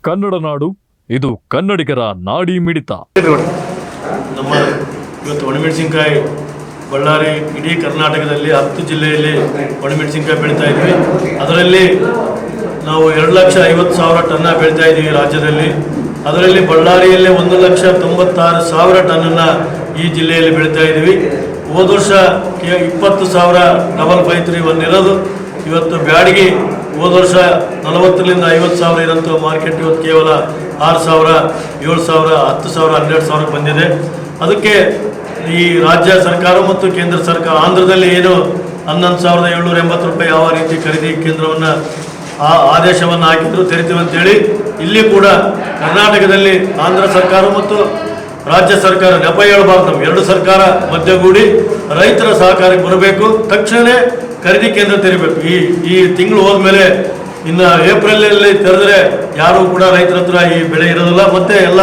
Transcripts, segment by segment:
ಕನ್ನಡ ನಾಡು, ಇದು ಕನ್ನಡಿಗರ ನಾಡಿ ಮಿಡಿತ. ನಮ್ಮ ಇವತ್ತು ಒಣಮೆಣಸಿನಕಾಯಿ ಬಳ್ಳಾರಿ ಇಡೀ ಕರ್ನಾಟಕದಲ್ಲಿ 10 ಜಿಲ್ಲೆಯಲ್ಲಿ ಒಣಮೆಣಸಿನಕಾಯಿ ಬೆಳೀತಾ ಇದ್ವಿ. ಅದರಲ್ಲಿ ನಾವು 2,50,000 ಟನ್ನ ಬೆಳೀತಾ ಇದ್ದೀವಿ ರಾಜ್ಯದಲ್ಲಿ. ಅದರಲ್ಲಿ ಬಳ್ಳಾರಿಯಲ್ಲೇ 1,96,000 ಟನ್ನನ್ನು ಈ ಜಿಲ್ಲೆಯಲ್ಲಿ ಬೆಳೀತಾ ಇದ್ದೀವಿ. ಹೋದ ವರ್ಷ 20,000 553 ಇರೋದು ಇವತ್ತು ಬ್ಯಾಡಗಿ ಹೋದ ವರ್ಷ 40,000 ರಿಂದ 50,000 ಇರೋಂಥ ಮಾರ್ಕೆಟ್ ಇವತ್ತು ಕೇವಲ 6,000, 7,000, 10,000, 12,000 ಬಂದಿದೆ. ಅದಕ್ಕೆ ಈ ರಾಜ್ಯ ಸರ್ಕಾರ ಮತ್ತು ಕೇಂದ್ರ ಸರ್ಕಾರ ಆಂಧ್ರದಲ್ಲಿ ಏನು 11,780 ರೂಪಾಯಿ ಯಾವ ರೀತಿ ಖರೀದಿ ಕೇಂದ್ರವನ್ನು ಆದೇಶವನ್ನು ಹಾಕಿದ್ರು ತೆರಿತೀವಿ ಅಂತೇಳಿ, ಇಲ್ಲಿ ಕೂಡ ಕರ್ನಾಟಕದಲ್ಲಿ ಆಂಧ್ರ ಸರ್ಕಾರ ಮತ್ತು ರಾಜ್ಯ ಸರ್ಕಾರ ನೆಪ ಹೇಳಬಾರ್ದು. ನಮ್ಮ ಎರಡು ಸರ್ಕಾರ ಮಧ್ಯಗೂಡಿ ರೈತರ ಸಹಕಾರಕ್ಕೆ ಬರಬೇಕು. ತಕ್ಷಣವೇ ಖರೀದಿ ಕೇಂದ್ರ ತೆರಿಬೇಕು. ಈ ತಿಂಗಳು ಹೋದ್ಮೇಲೆ ಇನ್ನು ಏಪ್ರಿಲಲ್ಲಿ ತೆರೆದ್ರೆ ಯಾರೂ ಕೂಡ ರೈತರ ಹತ್ರ ಈ ಬೆಳೆ ಇರೋದಿಲ್ಲ, ಮತ್ತೆ ಎಲ್ಲ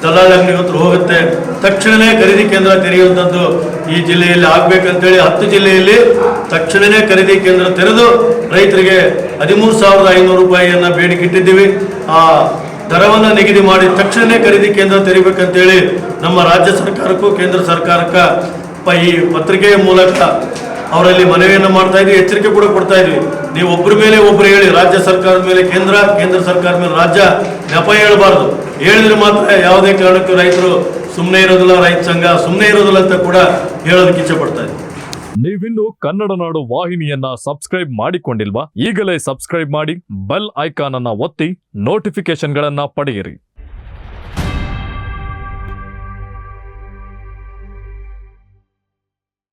ದಲ್ಲಾಳಿ ಅಂಗಡಿ ಹತ್ರ ಹೋಗುತ್ತೆ. ತಕ್ಷಣವೇ ಖರೀದಿ ಕೇಂದ್ರ ತೆರೆಯುವಂಥದ್ದು ಈ ಜಿಲ್ಲೆಯಲ್ಲಿ ಆಗಬೇಕಂತೇಳಿ 10 ಜಿಲ್ಲೆಯಲ್ಲಿ ತಕ್ಷಣವೇ ಖರೀದಿ ಕೇಂದ್ರ ತೆರೆದು ರೈತರಿಗೆ 13,500 ರೂಪಾಯಿಯನ್ನು ಬೇಡಿಕೆ ಇಟ್ಟಿದ್ದೀವಿ. ಆ ದರವನ್ನು ನಿಗದಿ ಮಾಡಿ ತಕ್ಷಣವೇ ಖರೀದಿ ಕೇಂದ್ರ ತೆರಿಬೇಕಂತೇಳಿ ನಮ್ಮ ರಾಜ್ಯ ಸರ್ಕಾರಕ್ಕೂ ಕೇಂದ್ರ ಸರ್ಕಾರಕ್ಕೆ ಈ ಪತ್ರಿಕೆಯ ಮೂಲಕ ಅವರಲ್ಲಿ ಮನವಿಯನ್ನು ಮಾಡ್ತಾ ಇದ್ವಿ, ಎಚ್ಚರಿಕೆ ಕೂಡ ಕೊಡ್ತಾ ಇದ್ವಿ. ನೀವು ಒಬ್ಬರ ಮೇಲೆ ಒಬ್ಬರು ಹೇಳಿ, ರಾಜ್ಯ ಸರ್ಕಾರದ ಮೇಲೆ ಕೇಂದ್ರ, ಕೇಂದ್ರ ಸರ್ಕಾರದ ಮೇಲೆ ರಾಜ್ಯ ನೆಪ ಹೇಳಬಾರ್ದು. ಹೇಳಿದ್ರೆ ಮಾತ್ರ ಯಾವುದೇ ಕಾರಣಕ್ಕೂ ರೈತರು ಸುಮ್ಮನೆ ಇರೋದಿಲ್ಲ, ರೈತ ಸಂಘ ಸುಮ್ಮನೆ ಇರೋದಿಲ್ಲ ಅಂತ ಕೂಡ ಹೇಳೋದಕ್ಕೆ ಇಚ್ಛೆ ಪಡ್ತಾ ಇದ್ವಿ. ನೀವಿನ್ನು ಕನ್ನಡ ನಾಡು ವಾಹಿನಿಯನ್ನ ಸಬ್ಸ್ಕ್ರೈಬ್ ಮಾಡಿಕೊಂಡಿಲ್ವಾ? ಈಗಲೇ ಸಬ್ಸ್ಕ್ರೈಬ್ ಮಾಡಿ, ಬೆಲ್ ಐಕಾನ್ ಅನ್ನ ಒತ್ತಿ ನೋಟಿಫಿಕೇಶನ್ಗಳನ್ನ ಪಡೆಯಿರಿ.